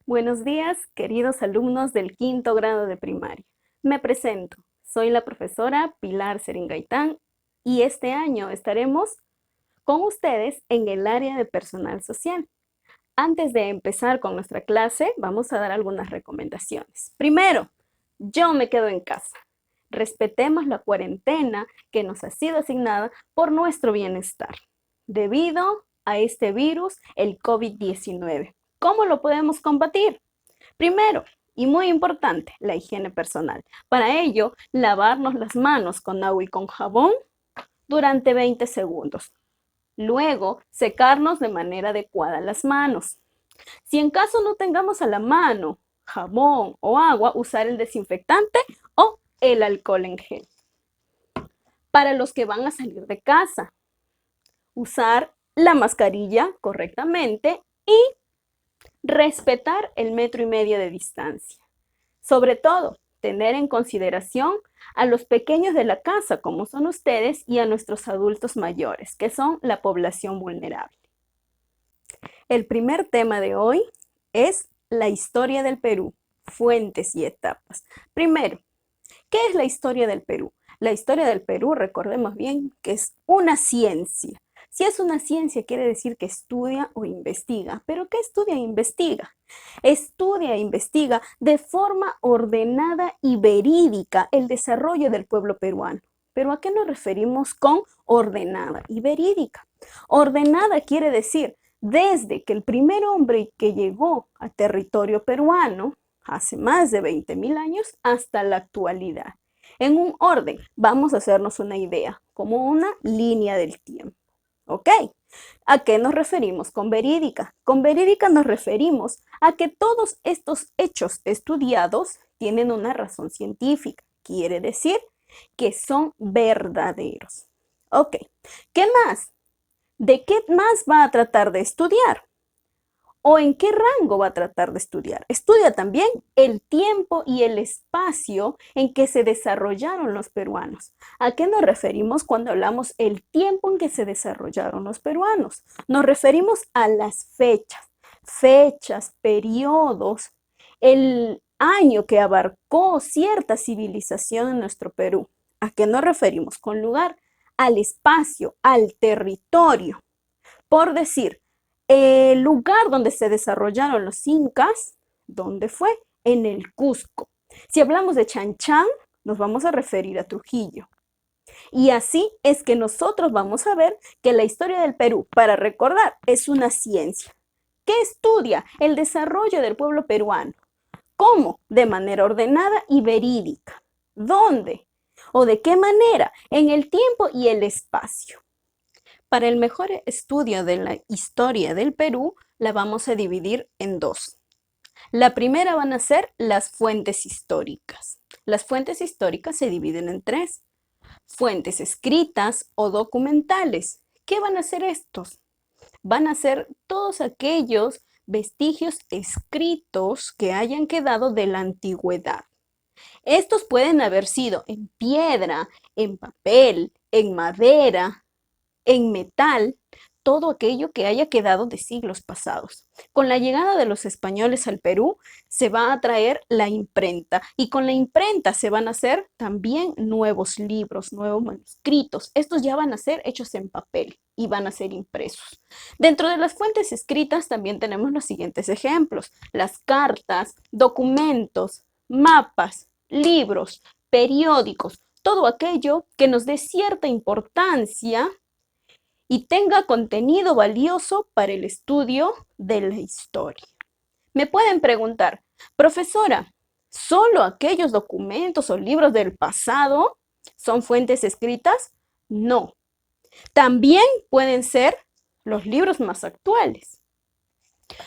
Buenos días, queridos alumnos del quinto grado de primaria. Me presento, soy la profesora Pilar Seringaitán y este año estaremos con ustedes en el área de personal social. Antes de empezar con nuestra clase, vamos a dar algunas recomendaciones. Primero, yo me quedo en casa. Respetemos la cuarentena que nos ha sido asignada por nuestro bienestar, debido a este virus, el COVID-19. ¿Cómo lo podemos combatir? Primero, y muy importante, la higiene personal. Para ello, lavarnos las manos con agua y con jabón durante 20 segundos. Luego, secarnos de manera adecuada las manos. Si en caso no tengamos a la mano jabón o agua, usar el desinfectante o el alcohol en gel. Para los que van a salir de casa, usar la mascarilla correctamente y respetar el 1,5 metros de distancia. Sobre todo, tener en consideración a los pequeños de la casa, como son ustedes, y a nuestros adultos mayores, que son la población vulnerable. El primer tema de hoy es la historia del Perú, fuentes y etapas. Primero, ¿qué es la historia del Perú? La historia del Perú, recordemos bien, que es una ciencia. Si es una ciencia, quiere decir que estudia o investiga. ¿Pero qué estudia e investiga? Estudia e investiga de forma ordenada y verídica el desarrollo del pueblo peruano. ¿Pero a qué nos referimos con ordenada y verídica? Ordenada quiere decir desde que el primer hombre que llegó a territorio peruano, hace más de 20.000 años, hasta la actualidad. En un orden, vamos a hacernos una idea, como una línea del tiempo. ¿Ok? ¿A qué nos referimos con verídica? Con verídica nos referimos a que todos estos hechos estudiados tienen una razón científica. Quiere decir que son verdaderos. Ok, ¿qué más? ¿De qué más va a tratar de estudiar? ¿O en qué rango va a tratar de estudiar? Estudia también el tiempo y el espacio en que se desarrollaron los peruanos. ¿A qué nos referimos cuando hablamos el tiempo en que se desarrollaron los peruanos? Nos referimos a las fechas, periodos, el año que abarcó cierta civilización en nuestro Perú. ¿A qué nos referimos con lugar? Al espacio, al territorio. Por decir, el lugar donde se desarrollaron los incas, ¿dónde fue? En el Cusco. Si hablamos de Chan Chan, nos vamos a referir a Trujillo. Y así es que nosotros vamos a ver que la historia del Perú, para recordar, es una ciencia. ¿Qué estudia? El desarrollo del pueblo peruano. ¿Cómo? De manera ordenada y verídica. ¿Dónde? ¿O de qué manera? En el tiempo y el espacio. Para el mejor estudio de la historia del Perú, la vamos a dividir en dos. La primera van a ser las fuentes históricas. Las fuentes históricas se dividen en tres. Fuentes escritas o documentales. ¿Qué van a ser estos? Van a ser todos aquellos vestigios escritos que hayan quedado de la antigüedad. Estos pueden haber sido en piedra, en papel, en madera, en metal, todo aquello que haya quedado de siglos pasados. Con la llegada de los españoles al Perú, se va a traer la imprenta y con la imprenta se van a hacer también nuevos libros, nuevos manuscritos. Estos ya van a ser hechos en papel y van a ser impresos. Dentro de las fuentes escritas también tenemos los siguientes ejemplos: las cartas, documentos, mapas, libros, periódicos, todo aquello que nos dé cierta importancia y tenga contenido valioso para el estudio de la historia. Me pueden preguntar, profesora, ¿solo aquellos documentos o libros del pasado son fuentes escritas? No. También pueden ser los libros más actuales.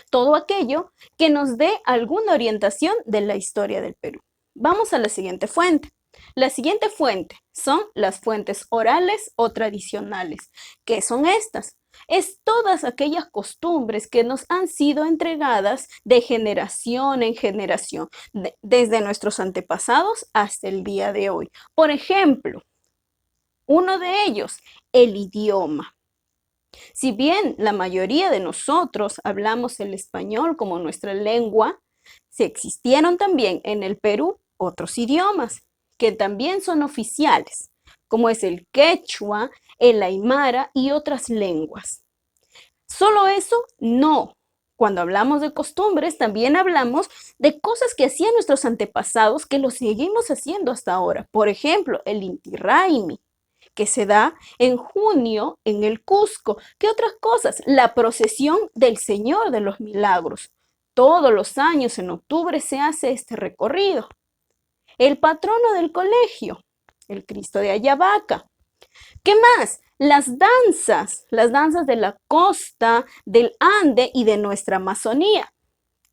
Todo aquello que nos dé alguna orientación de la historia del Perú. Vamos a la siguiente fuente. La siguiente fuente son las fuentes orales o tradicionales. ¿Qué son estas? Es todas aquellas costumbres que nos han sido entregadas de generación en generación, desde nuestros antepasados hasta el día de hoy. Por ejemplo, uno de ellos, el idioma. Si bien la mayoría de nosotros hablamos el español como nuestra lengua, Si existieron también en el Perú otros idiomas que también son oficiales, como es el quechua, el aymara y otras lenguas. Solo eso, no. Cuando hablamos de costumbres, también hablamos de cosas que hacían nuestros antepasados que lo seguimos haciendo hasta ahora. Por ejemplo, el Inti Raymi, que se da en junio en el Cusco. ¿Qué otras cosas? La procesión del Señor de los Milagros. Todos los años en octubre se hace este recorrido. El patrono del colegio, el Cristo de Ayabaca. ¿Qué más? Las danzas de la costa, del Ande y de nuestra Amazonía.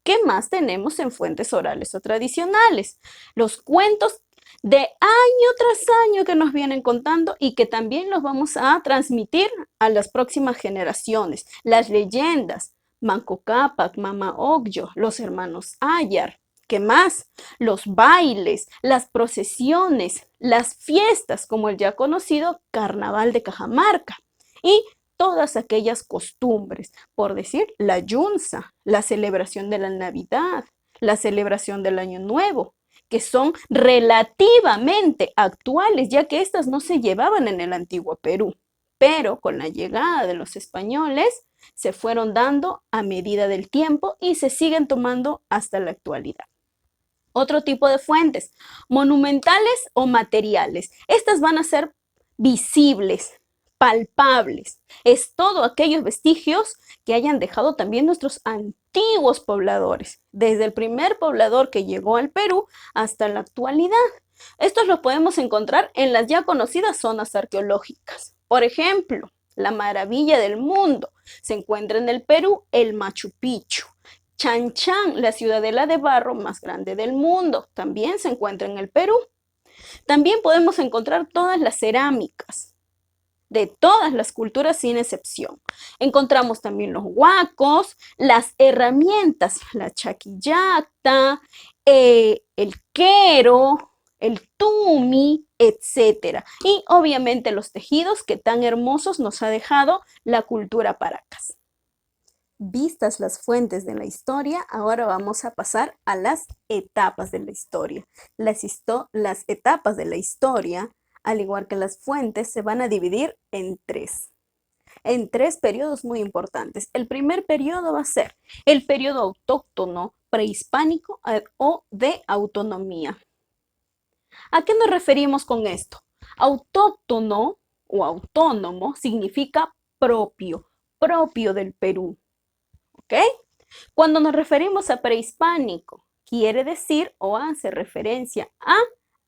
¿Qué más tenemos en fuentes orales o tradicionales? Los cuentos de año tras año que nos vienen contando y que también los vamos a transmitir a las próximas generaciones. Las leyendas, Manco Cápac, Mama Ocllo, los hermanos Ayar. ¿Qué más? Los bailes, las procesiones, las fiestas, como el ya conocido Carnaval de Cajamarca. Y todas aquellas costumbres, por decir, la yunza, la celebración de la Navidad, la celebración del Año Nuevo, que son relativamente actuales, ya que estas no se llevaban en el antiguo Perú, pero con la llegada de los españoles se fueron dando a medida del tiempo y se siguen tomando hasta la actualidad. Otro tipo de fuentes, monumentales o materiales. Estas van a ser visibles, palpables. Es todo aquellos vestigios que hayan dejado también nuestros antiguos pobladores, desde el primer poblador que llegó al Perú hasta la actualidad. Estos los podemos encontrar en las ya conocidas zonas arqueológicas. Por ejemplo, la maravilla del mundo se encuentra en el Perú, el Machu Picchu. Chan Chan, la ciudadela de barro más grande del mundo, también se encuentra en el Perú. También podemos encontrar todas las cerámicas de todas las culturas sin excepción. Encontramos también los huacos, las herramientas, la chaquillata, el quero, el tumi, etc. Y obviamente los tejidos que tan hermosos nos ha dejado la cultura Paracas. Vistas las fuentes de la historia, ahora vamos a pasar a las etapas de la historia. Las etapas de la historia, al igual que las fuentes, se van a dividir en tres periodos muy importantes. El primer periodo va a ser el periodo autóctono, prehispánico o de autonomía. ¿A qué nos referimos con esto? Autóctono o autónomo significa propio del Perú. ¿Ok? Cuando nos referimos a prehispánico, quiere decir o hace referencia a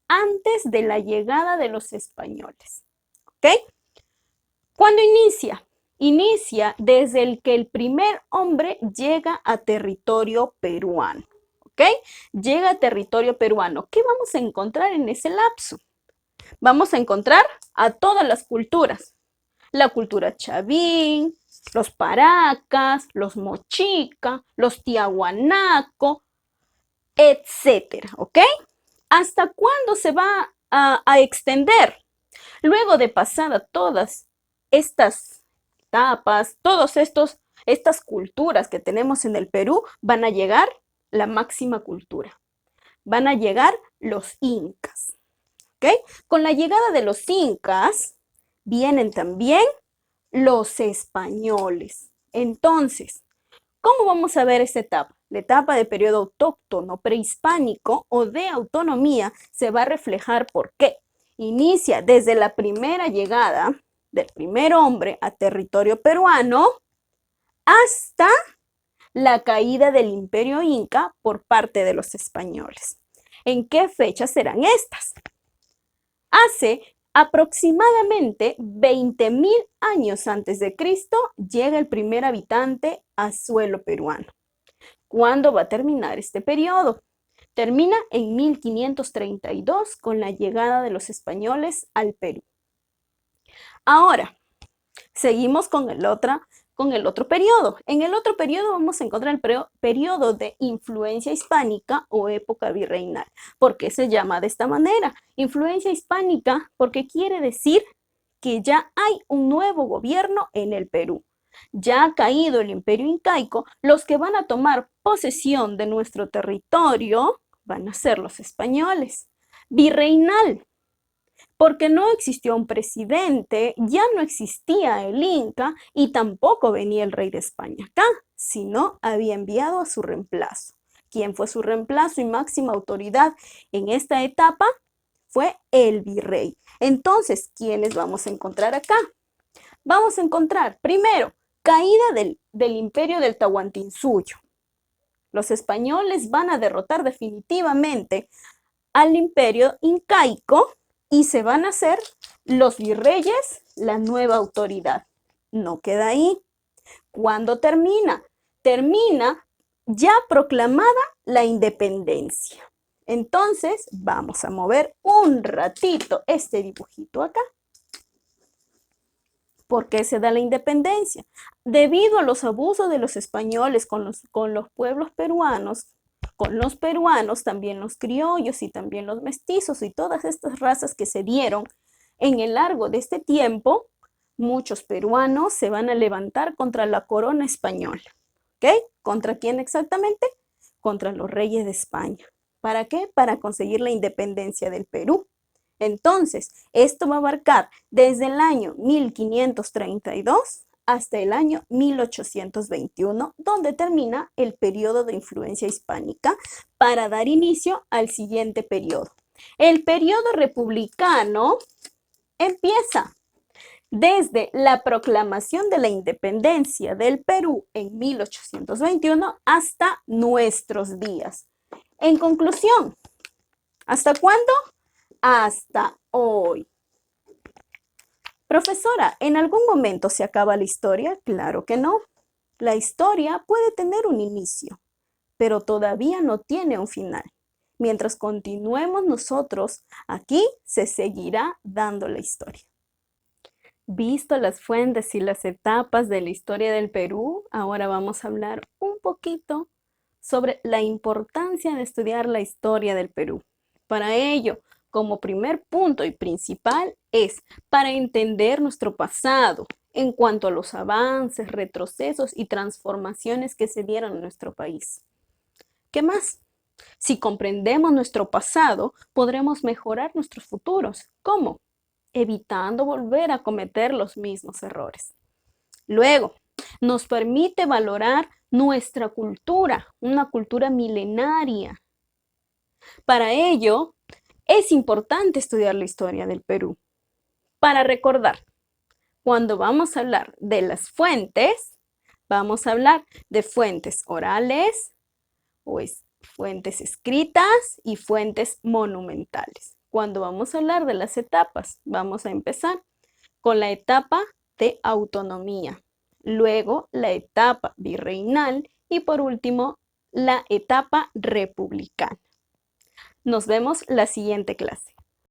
antes de la llegada de los españoles. ¿Ok? ¿Cuándo inicia? Inicia desde el que el primer hombre llega a territorio peruano. ¿Ok? Llega a territorio peruano. ¿Qué vamos a encontrar en ese lapso? Vamos a encontrar a todas las culturas. La cultura chavín, los paracas, los mochica, los tiahuanaco, etcétera, ¿ok? ¿Hasta cuándo se va a extender? Luego de pasada todas estas etapas, estas culturas que tenemos en el Perú, van a llegar la máxima cultura. Van a llegar los incas, ¿ok? Con la llegada de los incas vienen también los españoles. Entonces, ¿cómo vamos a ver esta etapa? La etapa de periodo autóctono, prehispánico o de autonomía se va a reflejar por qué. Inicia desde la primera llegada del primer hombre a territorio peruano hasta la caída del imperio inca por parte de los españoles. ¿En qué fechas serán estas? Hace aproximadamente 20.000 años antes de Cristo llega el primer habitante a suelo peruano. ¿Cuándo va a terminar este periodo? Termina en 1532 con la llegada de los españoles al Perú. Ahora, seguimos con el otro periodo. En el otro periodo vamos a encontrar el periodo de influencia hispánica o época virreinal. ¿Por qué se llama de esta manera? Influencia hispánica porque quiere decir que ya hay un nuevo gobierno en el Perú. Ya caído el imperio incaico, los que van a tomar posesión de nuestro territorio van a ser los españoles. Virreinal, porque no existió un presidente, ya no existía el Inca y tampoco venía el rey de España acá, sino había enviado a su reemplazo. ¿Quién fue su reemplazo y máxima autoridad en esta etapa? Fue el virrey. Entonces, ¿quiénes vamos a encontrar acá? Vamos a encontrar, primero, caída del imperio del Tahuantinsuyo. Los españoles van a derrotar definitivamente al imperio incaico y se van a hacer los virreyes la nueva autoridad. No queda ahí. ¿Cuándo termina? Termina ya proclamada la independencia. Entonces vamos a mover un ratito este dibujito acá. ¿Por qué se da la independencia? Debido a los abusos de los españoles con los pueblos peruanos, con los peruanos, también los criollos y también los mestizos y todas estas razas que se dieron en el largo de este tiempo, muchos peruanos se van a levantar contra la corona española. ¿Ok? ¿Contra quién exactamente? Contra los reyes de España. ¿Para qué? Para conseguir la independencia del Perú. Entonces, esto va a abarcar desde el año 1532 hasta el año 1821, donde termina el periodo de influencia hispánica para dar inicio al siguiente periodo. El periodo republicano empieza desde la proclamación de la independencia del Perú en 1821 hasta nuestros días. En conclusión, ¿hasta cuándo? Hasta hoy. Profesora, ¿en algún momento se acaba la historia? Claro que no. La historia puede tener un inicio, pero todavía no tiene un final. Mientras continuemos nosotros, aquí se seguirá dando la historia. Visto las fuentes y las etapas de la historia del Perú, ahora vamos a hablar un poquito sobre la importancia de estudiar la historia del Perú. Para ello, como primer punto y principal es para entender nuestro pasado en cuanto a los avances, retrocesos y transformaciones que se dieron en nuestro país. ¿Qué más? Si comprendemos nuestro pasado, podremos mejorar nuestros futuros. ¿Cómo? Evitando volver a cometer los mismos errores. Luego, nos permite valorar nuestra cultura, una cultura milenaria. Para ello, es importante estudiar la historia del Perú. Para recordar, cuando vamos a hablar de las fuentes, vamos a hablar de fuentes orales, fuentes escritas y fuentes monumentales. Cuando vamos a hablar de las etapas, vamos a empezar con la etapa de autonomía, luego la etapa virreinal y por último la etapa republicana. Nos vemos la siguiente clase.